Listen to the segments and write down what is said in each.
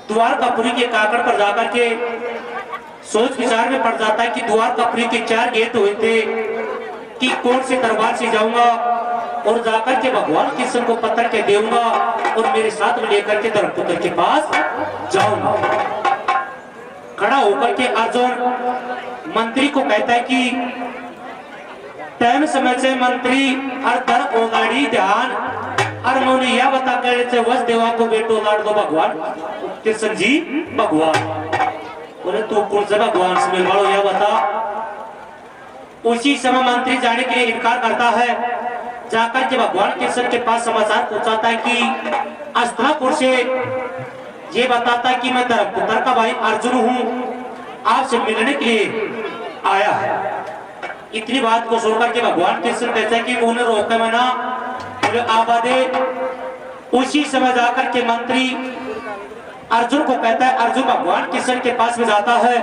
द्वारकापुरी के काकड़ पर जाकर के सोच विचार में पड़ जाता है कि द्वारकापुरी के 4 गेट हुए थे कि कौन से दरबार से जाऊंगा और जाकर के भगवान कृष्ण को पत्थर के देऊंगा और मेरे साथ में लेकर के धर्मपुत्र के पास जाऊंगा। खड़ा होकर के अर्जुन मंत्री को कहता है कि टाइम समय से मंत्री अर्धर ओगाड़ी ध्यान और मौनी यह बता कर वस देवा को बेटो लाड़ दो भगवान कृष्ण जी भगवान बोले तू कौन सा भगवान से मिल वालो यह बता। उसी समय मंत्री जाने के लिए इनकार करता है। जाकर के भगवान कृष्ण के पास समाचार पहुंचाता है कि अस्त्रापुर से ये बताता है कि मैं धर्मपुत्र का भाई अर्जुन हूँ, आपसे मिलने के लिए आया है। इतनी बात को सुनकर के भगवान कृष्ण कहते हैं कि उन्हें रोका मैं ना बोले आबा दे। उसी समय जाकर के मंत्री अर्जुन को कहता है, अर्जुन भगवान कृष्ण के पास में जाता है,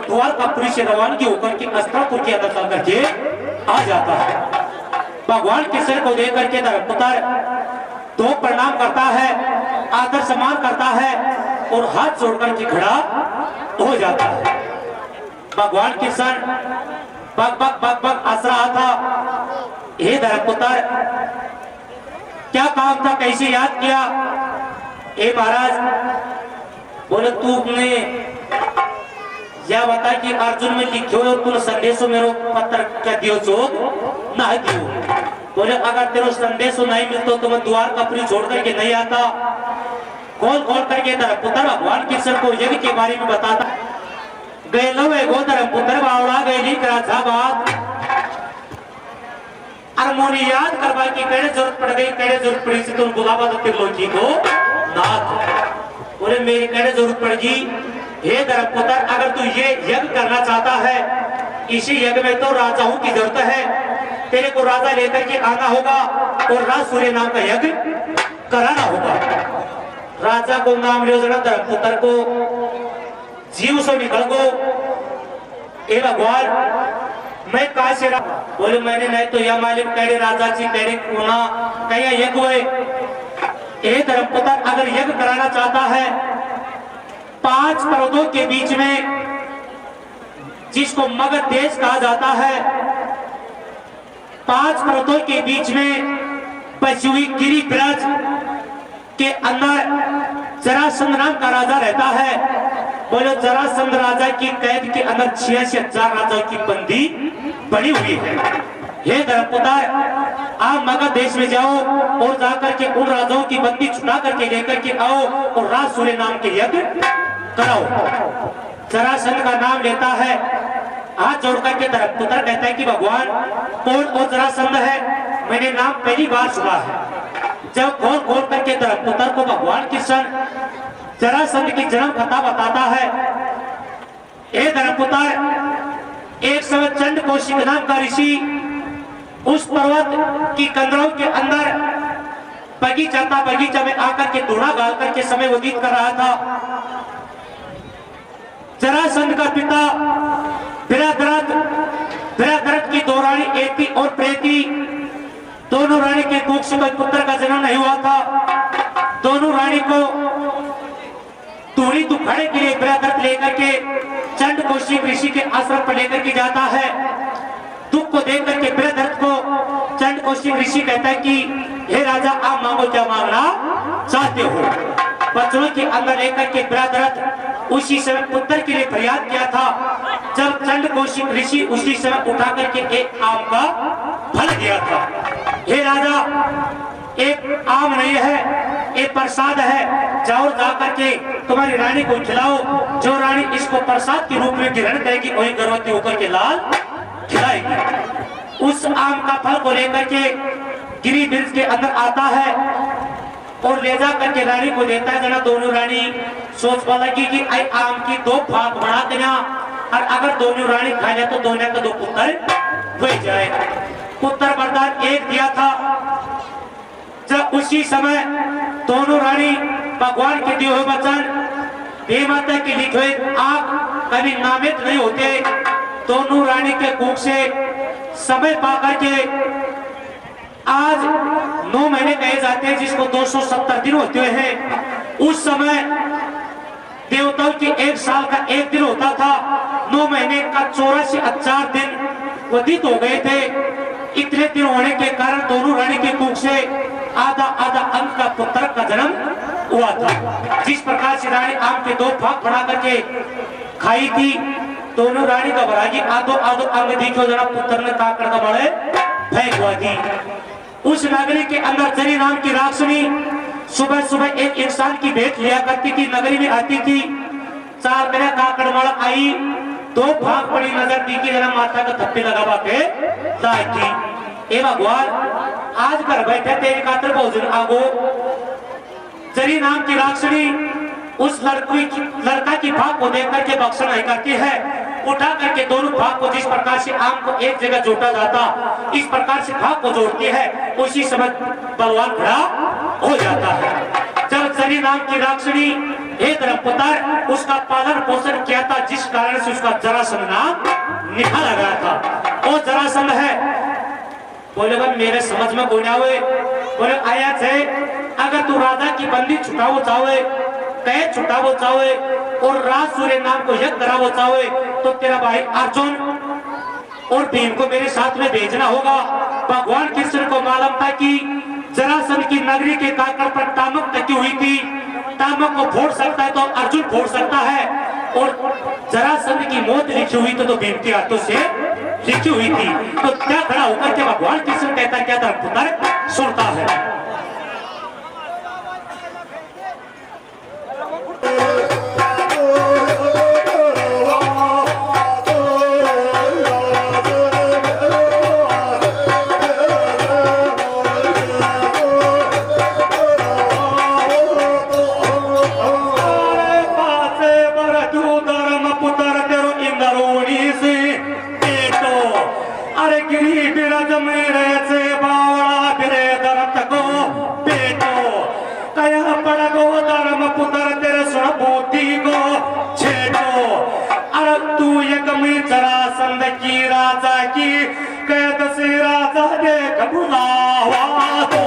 द्वारकापुरी से रवानगी होकर के अस्त्रापुर के अंदर चल करके आ जाता है। भगवान कृष्ण को देख करके धर्मपुत्र दो प्रणाम करता है, आदर सम्मान करता है और हाथ जोड़कर के खड़ा हो जाता है। भगवान कृष्ण बक बक बक बक हंस रहा था, हे धर्मपुत्र क्या काम था, कैसे याद किया? हे महाराज बोले तुमने यह बता कि अर्जुन में लिखो तुम संदेशो मेरो पत्र क्या दियो चो ना दियो। बोले अगर तेरे संदेश नहीं मिलता तो मैं द्वारकापुरी छोड़ करके नहीं आता। खोल खोल करके धर्मपुत्र भगवान कृष्ण को यज्ञ के बारे में बताता। गए लो गो धर्मपुत्र बावड़ा गए राजा बात अरमोनी याद करवा की कड़े जरूरत पड़ गई, कड़े जरूरत पड़ी से तुम बुलावा तो त्रिलोकी को नाथ। बोले मेरी कड़े जरूरत पड़ गई, हे धर्मपुत्र अगर तू ये यज्ञ करना चाहता है, इसी यज्ञ में तो राजाओं की जरूरत है। तेरे को राजा लेकर के आना होगा और राज सूर्य नाम का यज्ञ कराना होगा। राजा को नाम योजना धर्मपुत्र को जीव से निकल गो। ए भगवान मैं कहा से बोले मैंने नहीं तो यह मालिक कहे राजा जी कहे कोना कहे यज्ञ हुए। ए धर्मपुत्र अगर यज्ञ कराना चाहता है 5 पर्वतों के बीच में जिसको मगध देश कहा जाता है, 5 पर्वतों के बीच में बची हुई गिरी ब्रज के अंदर जरासंध नाम का राजा रहता है। बोले जरासंध राजा की कैद के अंदर 86,000 राजाओं की बंदी बनी हुई है। हे धर्मपुत्र आप मगध देश में जाओ और जाकर के उन राजाओं की बंदी छुड़ा करके लेकर के आओ और राज सूर्य नाम के यज्ञ कराओ। जरासंध का नाम लेता है, हाथ जोड़ करके धर्मपुत्र कहता है कि भगवान कौन वो जरासंध है, मैंने नाम पहली बार सुना है। जब खोल खोल करके धर्मपुत्र को भगवान कृष्ण जरासंध की जन्म कथा बताता है। हे धर्मपुत्र एक समय चंड कौशिक नाम का ऋषि उस पर्वत की कंदरों के अंदर बगीचा में आकर के धूड़ा गाल करके समय व्यतीत कर रहा था। जरासंध का पिता विराधरथ की 2 रानी एति और प्रेति, दोनों रानी के कोख से कोई पुत्र का जन्म नहीं हुआ था। दोनों रानी को दूरी दुखाने के लिए विराधरथ लेकर के चंड कौशिक ऋषि के आश्रम पर लेकर के जाता है। दुख को देख करके विराधरथ को चंड कौशिक ऋषि कहता है कि हे राजा आप मांगो क्या मांगना चाहते हो। बच्चों के अंदर लेकर के विराधरथ उसी समय पुत्र के लिए फरियाद किया था। जब चंड कौशिक ऋषि उसी समय उठा करके एक आम का फल दिया था। हे राजा एक आम नहीं है, एक प्रसाद है, जाओ जाकर के तुम्हारी रानी को खिलाओ। जो रानी इसको प्रसाद के रूप में ग्रहण करेगी वही गर्भवती होकर के लाल खिलाएगी। उस आम का फल को लेकर के गिरी ब्रिज के अंदर आता है और ले जा करके रानी को देता है। जना दोनों रानी सोच लगी कि आम की 2 भाग बना देना और अगर दोनों रानी खा जाए तो दोनों का 2 पुत्र हो जाए। पुत्र वरदान एक दिया था। जब उसी समय दोनों रानी भगवान के दिए हुए वचन देवमाता के लिखे हुए आग कभी नामित नहीं होते। दोनों रानी के कोख से समय पा करके आज 9 महीने कहे जाते हैं, जिसको 270 दिन होते हैं। उस समय देवताओं की 1 साल का 1 दिन होता था। 9 महीने का 84,000 दिन व्यतीत हो गए थे। इतने दिन होने के कारण दोनों रानी की कुख से आधा आधा अंक का पुत्र का जन्म हुआ था। जिस प्रकार से रानी आम के 2 भाग बना करके खाई थी, दोनों रानी का बरागी आधो आधो अंग देखो जरा पुत्र ने काकड़ का बड़े फेंक हुआ थी। उस नगरी के अंदर जरी नाम की राक्षनी सुबह सुबह एक इंसान की भेंट लिया करती थी, नगरी में आती थी। 4 दिन काकड़ माल आई, 2 भाग पड़ी नजर दिखी, जरा माथा का थप्पे लगा के थी। ए भगवान, आज घर बैठे तेरे खातिर भोजन आगो। जरी नाम की राक्षनी उस लड़का की भाग को देख करके भक्षण नहीं करती है, उठा करके दोनों भाग को जिस प्रकार से आम को एक जगह जोड़ा जाता, इस प्रकार से भाग को जोड़ती है। उसी समय बलवान खड़ा हो जाता है। जब जरी नाम की राक्षनी एक पुत्र उसका पालन पोषण किया था, जिस कारण से उसका जरासंध नाम निकाला गया था। वो जरासंध है। बोले भाई मेरे समझ में कोई ना हुए। बोले आया थे, अगर तू राजा की बंदी छुटाओ चाहे, कैद छुटाओ चाहे और राज सूर्य नाम को यज्ञ कराओ चाहे, तो तेरा भाई अर्जुन और भीम को मेरे साथ में भेजना होगा। भगवान कृष्ण को मालूम था कि जरासंध की नगरी के काकड़ पर तामक टकी हुई थी, तामक को फोड़ सकता है तो अर्जुन फोड़ सकता है, और जरासंध की मौत लिखी हुई तो भीम के हाथों से लिखी हुई थी। तो क्या खड़ा होकर के भगवान कृष्ण कहता क्या धर्मपुत्र सुनता है। जरासंध की राजा की कैद से राजा देख बुलावा तो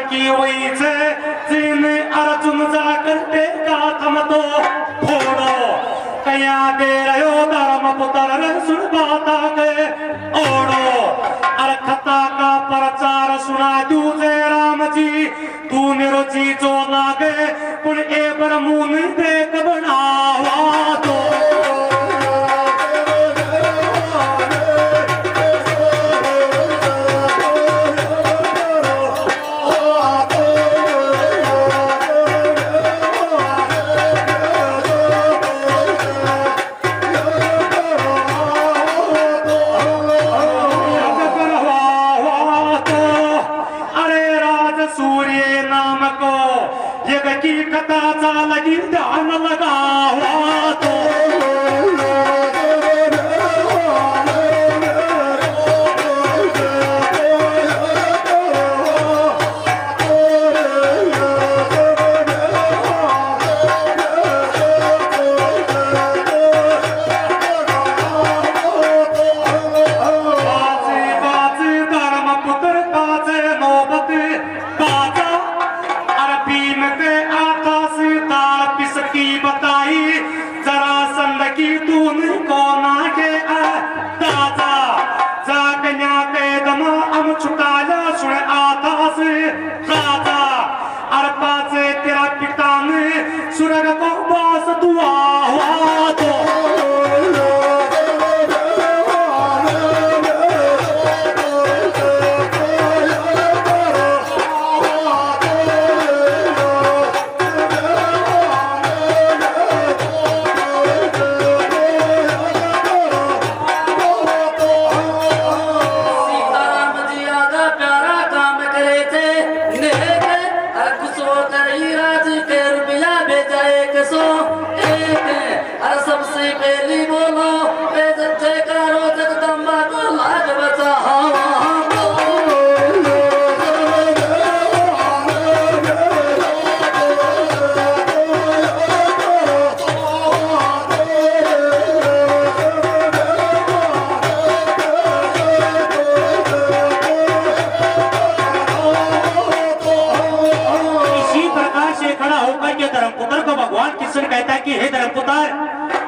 की हुई से जिन्हें अर्जुन जाकर टेका थम तो फोड़ो कया दे रहो धर्म पुत्र सुन बाता के ओढ़ो अरे खता का प्रचार सुना दूजे राम जी तू मेरो जी जो लागे पुन ए पर मुन देख बनावा तो लगी ध्यान लगा हुआ तो जरासंध सुरग को बास दुआ हुआ तो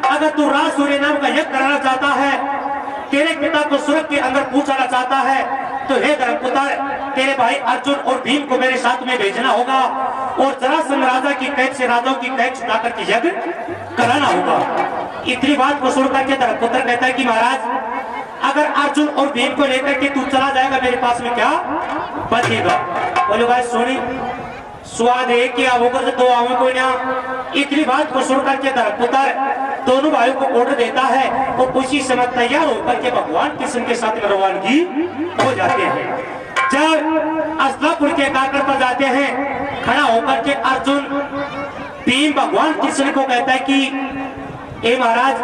अगर तू राज सूर्य नाम का यज्ञ कराना चाहता है, तेरे पिता को स्वर्ग के अंदर पूछना चाहता है, तो हे धर्मपुत्र, तेरे भाई अर्जुन और भीम को मेरे साथ में भेजना होगा और जरासंध राजा की कैद से राजाओं की कैद छुड़ा करके यज्ञ कराना होगा। इतनी बात को सुन करके धर्मपुत्र कहता है कि महाराज, अगर अर्जुन और भीम को लेकर के तू चला जाएगा, मेरे पास में क्या बचेगा? बोले भाई सोनी स्वाद है कि होगा तो आवे कोई ना। इतनी बात को सुन करके धर्मपुत्र दोनों भाइयों को ऑर्डर देता है और उसी समय तैयार होकर के भगवान कृष्ण के साथ रवानगी हो जाते हैं। जब अस्तापुर के काकर पर जाते हैं, खड़ा होकर के अर्जुन भीम भगवान कृष्ण को कहता है कि ए महाराज,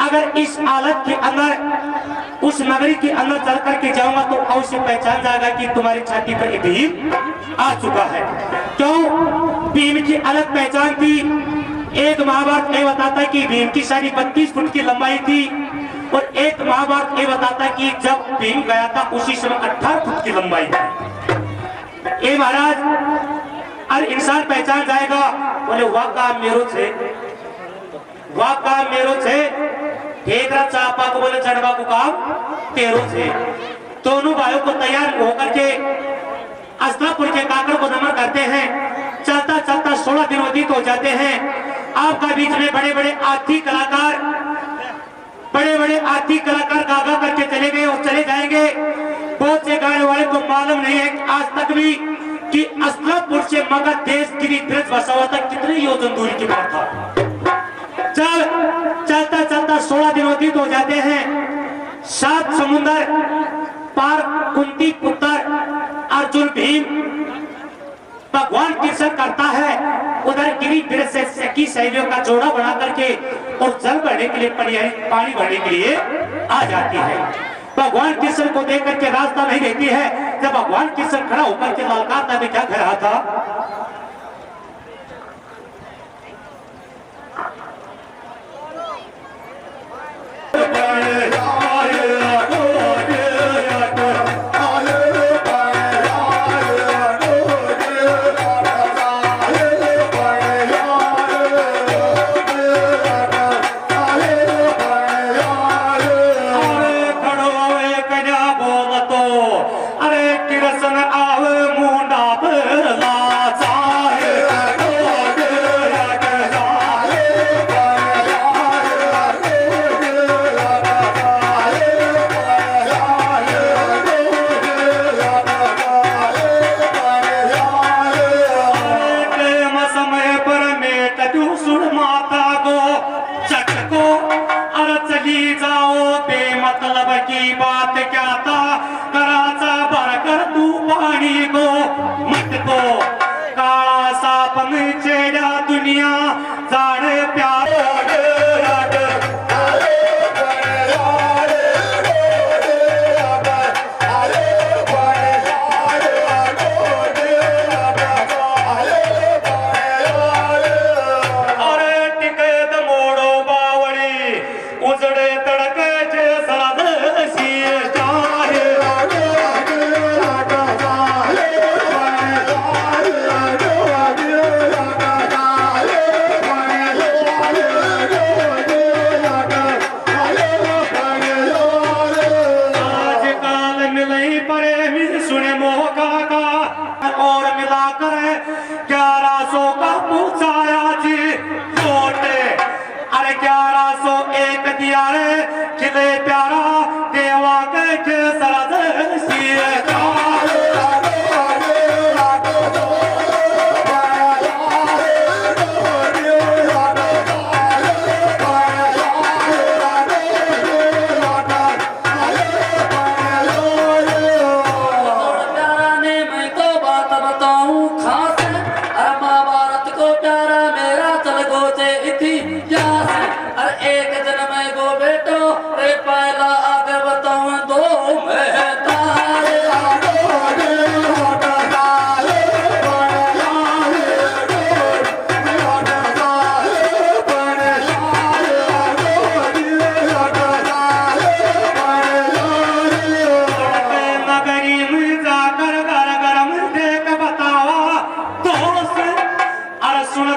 अगर इस हालत के अंदर उस नगरी के अंदर चल करके जाऊंगा तो अवश्य पहचान जाएगा कि तुम्हारी छाती पर भीम आ चुका है। क्यों? भीम की अलग पहचान थी। एक महाभारत ये बताता है कि भीम की सारी 32 फुट की लंबाई थी और एक महाभारत ये बताता है कि जब भीम गया था उसी समय 18 फुट की लंबाई थी। ए महाराज, हर इंसान पहचान जाएगा। बोले वाह का मेरो से, वाह का मेरो से, ठेकरा चापा को बोले चढ़वा को काम तेरो से। दोनों भाइयों को तैयार होकर के अस्तापुर के काकर को नमन करते हैं। चलता चलता 16 दिन व्यतीत हो जाते हैं। आपका बीच में बड़े बड़े आर्थिक कलाकार गागा करके चले गए और चले जाएंगे। बहुत से गाने वाले को मालूम नहीं है आज तक भी कि अस्तापुर से मगध देश की ब्रज बसा हुआ था कितने योजन दूरी की बात था। चलता चलता 16 दिन व्यतीत हो जाते हैं। 7 समुद्र पार कुंती पुत्र अर्जुन भीम भगवान कृष्ण करता है। उधर गिरी ब्रज से सखी सहेलियों का जोड़ा बना करके और जल भरने के लिए पानी भरने के लिए आ जाती है। भगवान कृष्ण को देख करके रास्ता नहीं देती है। जब भगवान कृष्ण खड़ा होकर के ललकारता में क्या कह रहा था,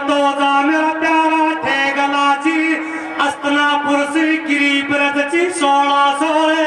तो जा मेरा प्यारा ठेगलाची अस्तना पुरुष गिरी ब्रजची 16 सोळे